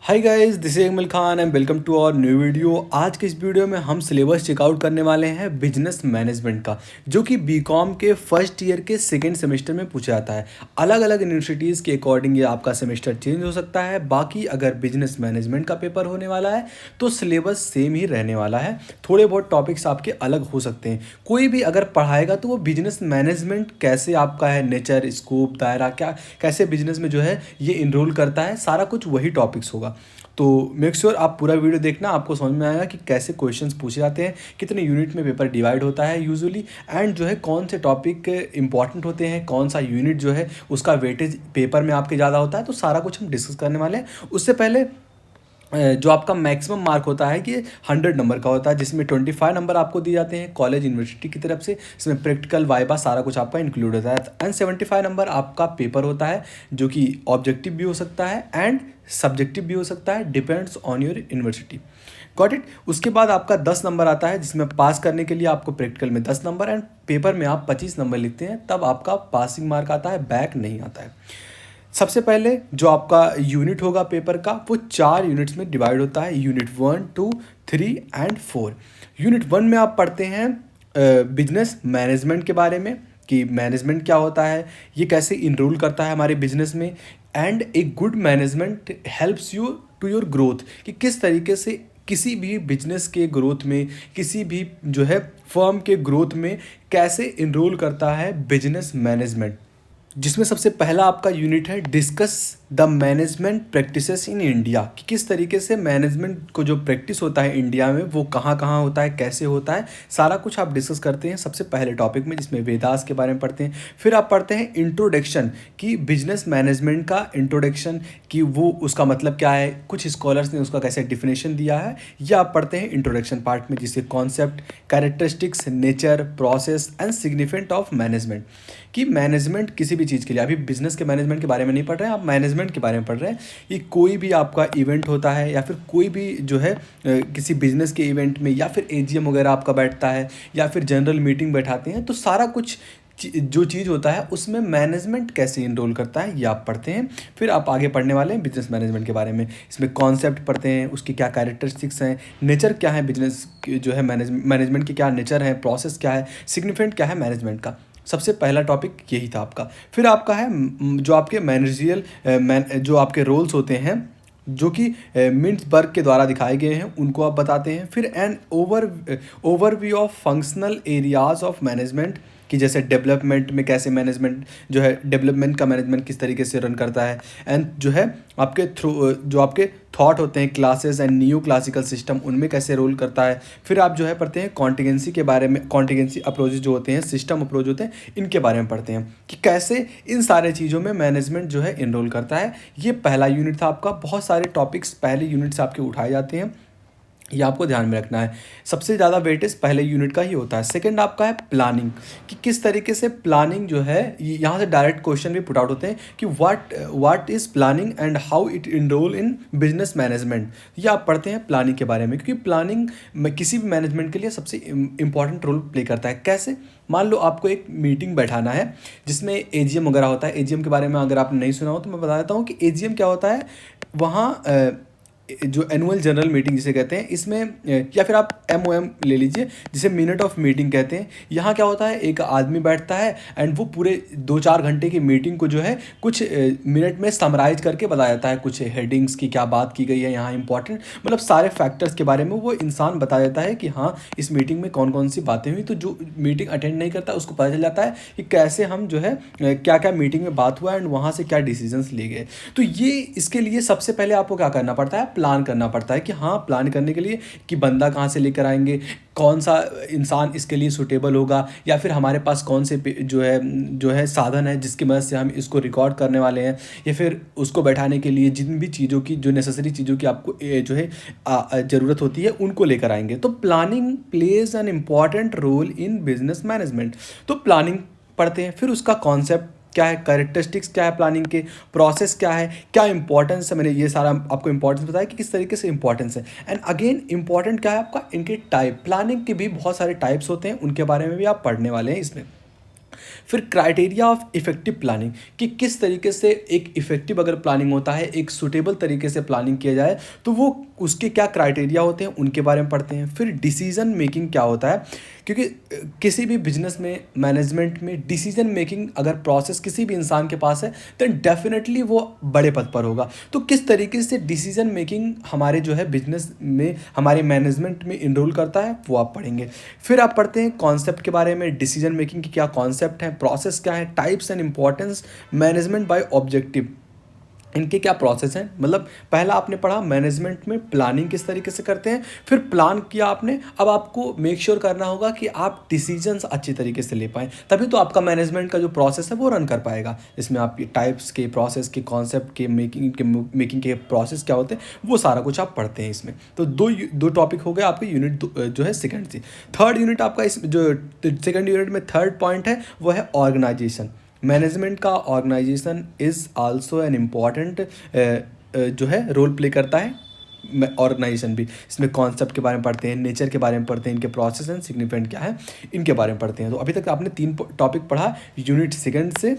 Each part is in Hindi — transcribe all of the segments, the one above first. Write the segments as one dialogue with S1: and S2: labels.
S1: Hi guys, this is Akmal Khan and welcome to our new video. आज के इस वीडियो में हम सिलेबस चेकआउट करने वाले हैं बिजनेस मैनेजमेंट का, जो कि बीकॉम के फर्स्ट ईयर के सेकेंड सेमेस्टर में पूछा जाता है। अलग अलग यूनिवर्सिटीज़ के अकॉर्डिंग ये आपका सेमेस्टर चेंज हो सकता है। बाकी अगर बिजनेस मैनेजमेंट का पेपर होने वाला है तो सिलेबस सेम ही रहने वाला है। थोड़े बहुत टॉपिक्स आपके अलग हो सकते हैं। कोई भी अगर पढ़ाएगा तो वो बिजनेस मैनेजमेंट कैसे आपका है, नेचर, स्कोप, दायरा, क्या कैसे बिजनेस में जो है ये इनरोल करता है, सारा कुछ वही टॉपिक्स होगा। तो मेक श्योर आप पूरा वीडियो देखना, आपको समझ में आएगा कि कैसे क्वेश्चंस पूछे जाते हैं, कितने यूनिट में पेपर डिवाइड होता है यूजुअली, एंड जो है कौन से टॉपिक इंपॉर्टेंट होते हैं, कौन सा यूनिट जो है उसका वेटेज पेपर में आपके ज़्यादा होता है। तो सारा कुछ हम डिस्कस करने वाले हैं। उससे पहले जो आपका मैक्सिमम मार्क होता है कि 100 नंबर का होता है, जिसमें 25 नंबर आपको दिए जाते हैं कॉलेज यूनिवर्सिटी की तरफ से। इसमें प्रैक्टिकल, वाइबा सारा कुछ आपका इंक्लूड होता है। एंड 75 नंबर आपका पेपर होता है, जो कि ऑब्जेक्टिव भी हो सकता है एंड सब्जेक्टिव भी हो सकता है, depends on your university. Got it. उसके बाद आपका 10 नंबर आता है, जिसमें पास करने के लिए आपको प्रैक्टिकल में 10 नंबर एंड पेपर में आप 25 नंबर लिखते हैं, तब आपका पासिंग मार्क आता है, बैक नहीं आता है। सबसे पहले जो आपका यूनिट होगा पेपर का, वो 4 यूनिट्स में डिवाइड होता है। Unit 1, 2, 3 and 4। यूनिट 1 में आप पढ़ते हैं बिजनेस मैनेजमेंट के बारे में, कि मैनेजमेंट क्या होता है, ये कैसे इनरोल करता है हमारे बिजनेस में, and a good management helps you to your growth, कि किस तरीके से किसी भी बिजनेस के ग्रोथ में, किसी भी जो है फर्म के ग्रोथ में कैसे इनरोल करता है बिजनेस मैनेजमेंट। जिसमें सबसे पहला आपका यूनिट है discuss the management practices in India, कि किस तरीके से मैनेजमेंट को जो प्रैक्टिस होता है इंडिया में वो कहाँ कहाँ होता है, कैसे होता है, सारा कुछ आप डिस्कस करते हैं सबसे पहले टॉपिक में, जिसमें वेदास के बारे में पढ़ते हैं। फिर आप पढ़ते हैं इंट्रोडक्शन, कि बिजनेस मैनेजमेंट का इंट्रोडक्शन, कि वो उसका मतलब क्या है, कुछ स्कॉलर्स ने उसका कैसे डिफिनेशन दिया है, या आप पढ़ते हैं इंट्रोडक्शन पार्ट में, जिससे concept, characteristics, nature, process and significant of management, कि मैनेजमेंट किसी भी चीज़ के लिए, अभी बिजनेस के मैनेजमेंट के बारे में नहीं पढ़ रहे हैं, आप मैनेजमेंट के बारे में पढ़ रहे हैं। ये कोई भी आपका इवेंट होता है, या फिर कोई भी जो है किसी बिजनेस के इवेंट में, या फिर एजीएम वगैरह आपका बैठता है, या फिर जनरल मीटिंग बैठाते हैं, तो सारा कुछ जो चीज़ होता है उसमें मैनेजमेंट कैसे इनरोल करता है, ये आप पढ़ते हैं। फिर आप आगे पढ़ने वाले हैं बिजनेस मैनेजमेंट के बारे में। इसमें कॉन्सेप्ट पढ़ते हैं, उसकी क्या कैरेक्टरिस्टिक्स हैं, नेचर क्या है बिजनेस जो है, मैनेजमेंट की क्या नेचर है, प्रोसेस क्या है, सिग्निफिकेंट क्या है मैनेजमेंट का। सबसे पहला टॉपिक यही था आपका। फिर आपका है जो आपके मैनेजरियल जो आपके रोल्स होते हैं, जो कि मिन्सबर्ग के द्वारा दिखाए गए हैं, उनको आप बताते हैं। फिर an overview of functional areas of management, कि जैसे डेवलपमेंट में कैसे मैनेजमेंट जो है, डेवलपमेंट का मैनेजमेंट किस तरीके से रन करता है, एंड जो है आपके थ्रू जो आपके थॉट होते हैं, classes and new classical system, उनमें कैसे रोल करता है। फिर आप जो है पढ़ते हैं कॉन्टिजेंसी के बारे में, कॉन्टिजेंसी अप्रोचेज जो होते हैं, सिस्टम अप्रोच होते हैं, इनके बारे में पढ़ते हैं, कि कैसे इन सारे चीज़ों में मैनेजमेंट जो है इनरोल करता है। ये पहला यूनिट था आपका। बहुत सारे टॉपिक्स पहले यूनिट से आपके उठाए जाते हैं, ये आपको ध्यान में रखना है। सबसे ज़्यादा वेटेज पहले यूनिट का ही होता है। सेकंड आपका है प्लानिंग, कि किस तरीके से प्लानिंग जो है, यहाँ से डायरेक्ट क्वेश्चन भी पुट आउट होते हैं, कि what is planning and how it enroll in business management. ये आप पढ़ते हैं प्लानिंग के बारे में, क्योंकि प्लानिंग में किसी भी मैनेजमेंट के लिए सबसे इंपॉर्टेंट रोल प्ले करता है। कैसे? मान लो आपको एक मीटिंग बैठाना है, जिसमें एजीएम वगैरह होता है। एजीएम के बारे में अगर आपने नहीं सुना हो तो मैं बता देता हूँ कि एजीएम क्या होता है। वहाँ जो एनुअल जनरल मीटिंग जिसे कहते हैं, इसमें या फिर आप MOM ले लीजिए, जिसे मिनट ऑफ मीटिंग कहते हैं। यहाँ क्या होता है, एक आदमी बैठता है एंड वो पूरे 2-4 घंटे की मीटिंग को जो है कुछ मिनट में समराइज करके बताया जाता है। कुछ हेडिंग्स की क्या बात की गई है यहाँ इंपॉर्टेंट, मतलब सारे फैक्टर्स के बारे में वो इंसान बता देता है, कि हाँ इस मीटिंग में कौन कौन सी बातें हुई। तो जो मीटिंग अटेंड नहीं करता उसको पता चल जाता है कि कैसे हम जो है क्या क्या मीटिंग में बात हुआ एंड वहाँ से क्या डिसीजंस लिए गए। तो ये इसके लिए सबसे पहले आपको क्या करना पड़ता है, प्लान करना पड़ता है, कि हाँ प्लान करने के लिए कि बंदा कहाँ से लेकर आएंगे, कौन सा इंसान इसके लिए सूटेबल होगा, या फिर हमारे पास कौन से जो है साधन है जिसकी मदद से हम इसको रिकॉर्ड करने वाले हैं, या फिर उसको बैठाने के लिए जिन भी चीज़ों की, जो नेसेसरी चीज़ों की आपको जो है ज़रूरत होती है, उनको लेकर आएंगे। तो planning plays an important role in business management. तो प्लानिंग पढ़ते हैं। फिर उसका कॉन्सेप्ट क्या है, कैरेक्टरिस्टिक्स क्या है प्लानिंग के, प्रोसेस क्या है, क्या इंपॉर्टेंस है, मैंने ये सारा आपको इंपॉर्टेंस बताया कि किस तरीके से इंपॉर्टेंस है। एंड अगेन इंपॉर्टेंट क्या है आपका, इनके टाइप। प्लानिंग के भी बहुत सारे टाइप्स होते हैं, उनके बारे में भी आप पढ़ने वाले हैं इसमें। फिर क्राइटेरिया ऑफ इफेक्टिव प्लानिंग, कि किस तरीके से एक इफेक्टिव अगर प्लानिंग होता है, एक सुटेबल तरीके से प्लानिंग किया जाए तो वो उसके क्या क्राइटेरिया होते हैं उनके बारे में पढ़ते हैं। फिर डिसीजन मेकिंग क्या होता है, क्योंकि किसी भी बिजनेस में, मैनेजमेंट में डिसीजन मेकिंग अगर प्रोसेस किसी भी इंसान के पास है तो डेफिनेटली वो बड़े पद पर होगा। तो किस तरीके से डिसीजन मेकिंग हमारे जो है बिजनेस में, हमारे मैनेजमेंट में इनरोल करता है, वो आप पढ़ेंगे। फिर आप पढ़ते हैं कॉन्सेप्ट के बारे में, डिसीजन मेकिंग की क्या कॉन्सेप्ट है, प्रोसेस क्या है, types and importance, management by objective, इनके क्या प्रोसेस हैं। मतलब पहला आपने पढ़ा मैनेजमेंट में प्लानिंग किस तरीके से करते हैं, फिर प्लान किया आपने, अब आपको मेक श्योर करना होगा कि आप डिसीजंस अच्छी तरीके से ले पाएँ, तभी तो आपका मैनेजमेंट का जो प्रोसेस है वो रन कर पाएगा। इसमें आप टाइप्स के, प्रोसेस के, कॉन्सेप्ट के, मेकिंग के प्रोसेस क्या होते हैं, वो सारा कुछ आप पढ़ते हैं इसमें। तो दो टॉपिक हो गए आपके यूनिट जो है सेकेंड से। थर्ड यूनिट आपका इस जो सेकेंड यूनिट में थर्ड पॉइंट है वो है ऑर्गेनाइजेशन। मैनेजमेंट का organisation is also an important जो है रोल प्ले करता है ऑर्गेनाइजेशन भी। इसमें कॉन्सेप्ट के बारे में पढ़ते हैं, नेचर के बारे में पढ़ते हैं, इनके प्रोसेस एंड सिग्निफिकेंट क्या है, इनके बारे में पढ़ते हैं। तो अभी तक आपने 3 टॉपिक पढ़ा यूनिट सेकंड से।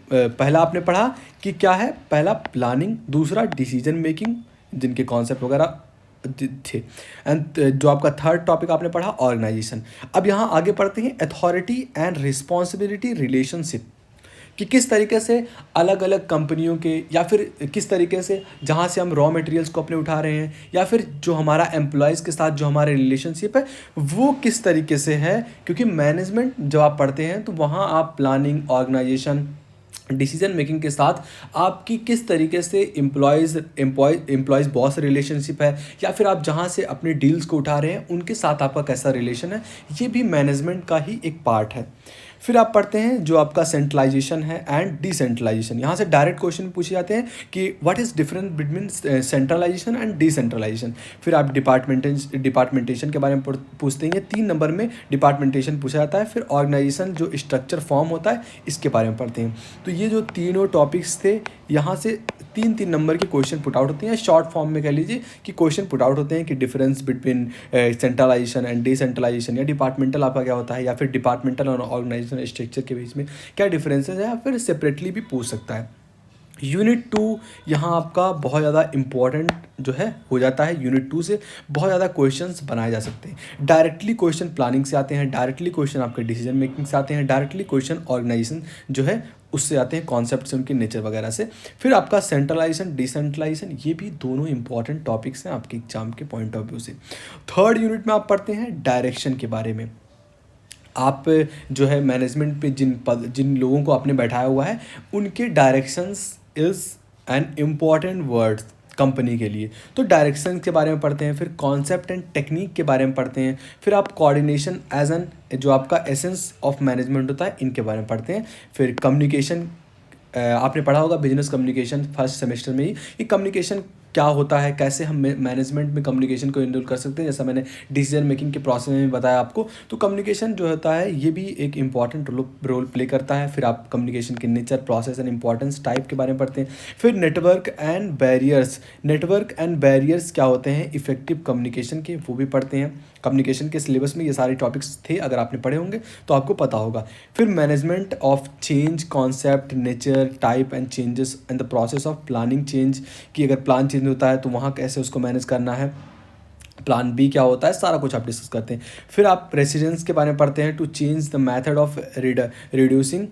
S1: पहला आपने पढ़ा कि क्या है, पहला प्लानिंग, दूसरा डिसीजन मेकिंग जिनके कॉन्सेप्ट वगैरह थे, एंड जो आपका थर्ड टॉपिक आपने पढ़ा ऑर्गेनाइजेशन। अब यहाँ आगे पढ़ते हैं अथॉरिटी एंड रिस्पॉन्सिबिलिटी रिलेशनशिप, कि किस तरीके से अलग अलग कंपनियों के, या फिर किस तरीके से जहाँ से हम रॉ मटेरियल्स को अपने उठा रहे हैं, या फिर जो हमारा एम्प्लॉयज़ के साथ जो हमारे रिलेशनशिप है वो किस तरीके से है। क्योंकि मैनेजमेंट जब आप पढ़ते हैं तो वहाँ आप प्लानिंग, ऑर्गेनाइजेशन, डिसीजन मेकिंग के साथ आपकी किस तरीके से एम्प्लॉयज़ बॉस रिलेशनशिप है, या फिर आप जहाँ से अपने डील्स को उठा रहे हैं उनके साथ आपका कैसा रिलेशन है, ये भी मैनेजमेंट का ही एक पार्ट है। फिर आप पढ़ते हैं जो आपका सेंट्रलाइजेशन है एंड डिसेंट्रलाइजेशन। यहाँ से डायरेक्ट क्वेश्चन पूछे जाते हैं कि what is difference between centralisation and decentralisation. फिर आप डिपार्टमेंटेशन के बारे में पूछते हैं, ये 3 नंबर में डिपार्टमेंटेशन पूछा जाता है। फिर ऑर्गेनाइजेशन जो स्ट्रक्चर फॉर्म होता है, इसके बारे में पढ़ते हैं। तो ये जो तीनों टॉपिक्स थे, यहाँ से 3-3 नंबर के क्वेश्चन पुट आउट होते हैं, शॉर्ट फॉर्म में कह लीजिए कि क्वेश्चन पुट आउट होते हैं कि difference between centralisation and decentralisation, या डिपार्टमेंटल आपका क्या होता है, या फिर डिपार्टमेंटल और ऑर्गेनाइजेशन स्ट्रक्चर के बीच में क्या डिफरेंसेस है, या फिर सेपरेटली भी पूछ सकता है। यूनिट 2 यहाँ आपका बहुत ज़्यादा इंपॉर्टेंट जो है हो जाता है। यूनिट 2 से बहुत ज़्यादा क्वेश्चंस बनाए जा सकते हैं। डायरेक्टली क्वेश्चन प्लानिंग से आते हैं, डायरेक्टली क्वेश्चन आपके डिसीजन मेकिंग से आते हैं, डायरेक्टली क्वेश्चन ऑर्गेनाइजेशन जो है उससे आते हैं, कॉन्सेप्ट से, उनके नेचर वगैरह से। फिर आपका सेंट्रलाइजेशन, डिसेंट्रलाइजेशन, ये भी दोनों इंपॉर्टेंट टॉपिक्स हैं आपके एग्जाम के पॉइंट ऑफ व्यू से। थर्ड यूनिट में आप पढ़ते हैं डायरेक्शन के बारे में। आप जो है मैनेजमेंट पे जिन लोगों को आपने बैठाया हुआ है, उनके directions is an important word company के लिए। तो डायरेक्शन के बारे में पढ़ते हैं, फिर कॉन्सेप्ट एंड टेक्निक के बारे में पढ़ते हैं, फिर आप कोऑर्डिनेशन एज एन जो आपका एसेंस ऑफ मैनेजमेंट होता है, इनके बारे में पढ़ते हैं। फिर कम्युनिकेशन, आपने पढ़ा होगा बिजनेस कम्युनिकेशन फर्स्ट सेमेस्टर में ही, ये कम्युनिकेशन क्या होता है, कैसे हम मैनेजमेंट में कम्युनिकेशन को इनरोल कर सकते हैं, जैसा मैंने डिसीजन मेकिंग के प्रोसेस में बताया आपको। तो कम्युनिकेशन जो होता है ये भी एक इंपॉर्टेंट रोल प्ले करता है। फिर आप कम्युनिकेशन के nature, process and importance, type के बारे में पढ़ते हैं। फिर नेटवर्क एंड बैरियर्स क्या होते हैं इफेक्टिव कम्युनिकेशन के, वो भी पढ़ते हैं। कम्युनिकेशन के सिलेबस में ये सारे टॉपिक्स थे, अगर आपने पढ़े होंगे तो आपको पता होगा। फिर management of change, concept, nature, type and changes and the process of planning change, कि अगर प्लान चेंज होता है तो वहाँ कैसे उसको मैनेज करना है, प्लान बी क्या होता है, सारा कुछ आप डिस्कस करते हैं। फिर आप रेसिडेंस के बारे में पढ़ते हैं, to change the method of reducing,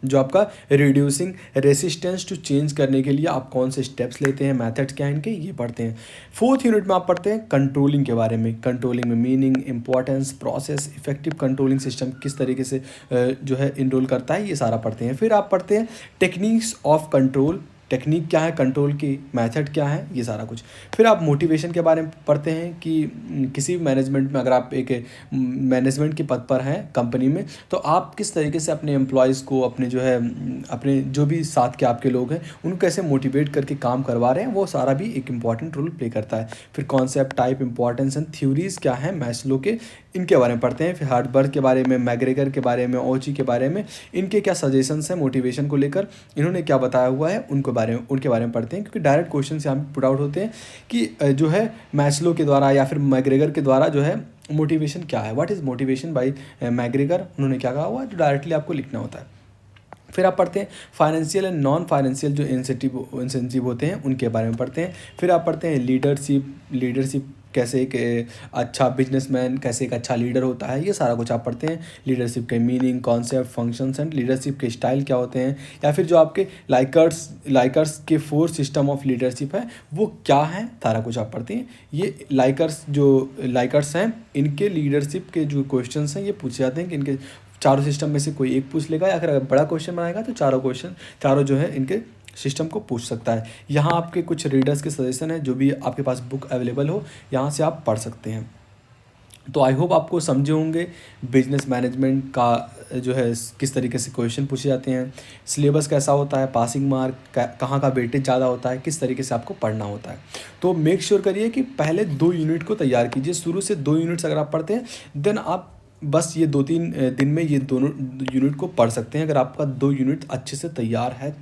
S1: जो आपका रिड्यूसिंग रेसिस्टेंस टू चेंज करने के लिए आप कौन से स्टेप्स लेते हैं, मेथड्स क्या हैं इनके, ये पढ़ते हैं। फोर्थ यूनिट में आप पढ़ते हैं कंट्रोलिंग के बारे में। कंट्रोलिंग में meaning, importance, process, effective controlling system किस तरीके से जो है इनरोल करता है, ये सारा पढ़ते हैं। फिर आप पढ़ते हैं टेक्निक्स ऑफ कंट्रोल, टेक्निक क्या है कंट्रोल की, मेथड क्या है, ये सारा कुछ। फिर आप मोटिवेशन के बारे में पढ़ते हैं कि किसी भी मैनेजमेंट में अगर आप एक मैनेजमेंट के पद पर हैं कंपनी में, तो आप किस तरीके से अपने एम्प्लॉयज़ को, अपने जो है अपने जो भी साथ के आपके लोग हैं उनको कैसे मोटिवेट करके काम करवा रहे हैं, वो सारा भी एक इंपॉर्टेंट रोल प्ले करता है। फिर concept, type, importance and theories क्या है मैस्लो के, इनके बारे में पढ़ते हैं। फिर हार्टबर्ग के बारे में, मैग्रेगर के बारे में, ओची के बारे में, इनके क्या सजेशंस हैं मोटिवेशन को लेकर, इन्होंने क्या बताया हुआ है उनके बारे में पढ़ते हैं। क्योंकि डायरेक्ट क्वेश्चन से हम पुट आउट होते हैं कि जो है मैस्लो के द्वारा या फिर मैग्रेगर के द्वारा जो है मोटिवेशन क्या है, what is motivation by McGregor, उन्होंने क्या कहा हुआ है, तो डायरेक्टली आपको लिखना होता है। फिर आप पढ़ते हैं फाइनेंशियल एंड नॉन फाइनेंशियल जो इंसेंटिव होते हैं उनके बारे में पढ़ते हैं। फिर आप पढ़ते हैं लीडरशिप कैसे एक अच्छा बिजनेसमैन, कैसे एक अच्छा लीडर होता है, ये सारा कुछ आप पढ़ते हैं। लीडरशिप के meaning, concept, functions and leadership के स्टाइल क्या होते हैं, या फिर जो आपके लाइकर्स के 4 सिस्टम ऑफ लीडरशिप है वो क्या है, सारा कुछ आप पढ़ते हैं। ये लाइकर्स हैं, इनके लीडरशिप के जो क्वेश्चन हैं ये पूछे जाते हैं कि इनके चारों सिस्टम में से कोई एक पूछ लेगा, या अगर बड़ा क्वेश्चन बनाएगा तो चारों जो है इनके सिस्टम को पूछ सकता है। यहाँ आपके कुछ रीडर्स के सजेशन है, जो भी आपके पास बुक अवेलेबल हो यहाँ से आप पढ़ सकते हैं। तो आई होप आपको समझे होंगे बिजनेस मैनेजमेंट का जो है किस तरीके से क्वेश्चन पूछे जाते हैं, सिलेबस कैसा होता है, पासिंग मार्क कहाँ का वेटेज ज़्यादा होता है, किस तरीके से आपको पढ़ना होता है। तो मेक श्योर करिए कि पहले 2 यूनिट को तैयार कीजिए। शुरू से 2 यूनिट्स अगर आप पढ़ते हैं देन आप बस ये 2-3 दिन में ये दोनों यूनिट को पढ़ सकते हैं, अगर आपका 2 यूनिट अच्छे से तैयार है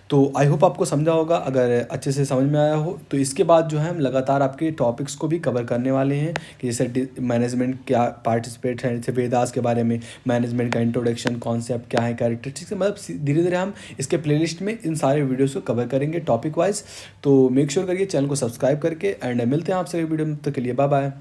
S1: तो आई होप आपको समझा होगा। अगर अच्छे से समझ में आया हो तो इसके बाद जो है हम लगातार आपके टॉपिक्स को भी कवर करने वाले हैं, कि जैसे मैनेजमेंट क्या पार्टिसिपेट है, जैसे वेदास के बारे में, मैनेजमेंट का इंट्रोडक्शन, कॉन्सेप्ट क्या है, कैरेक्टरिस्टिक्स, मतलब धीरे धीरे हम इसके प्लेलिस्ट में इन सारे वीडियोज़ को कवर करेंगे टॉपिक वाइज। तो मेक श्योर करिए चैनल को सब्सक्राइब करके, एंड मिलते हैं आपसे वीडियो में, तक के लिए बाय बाय।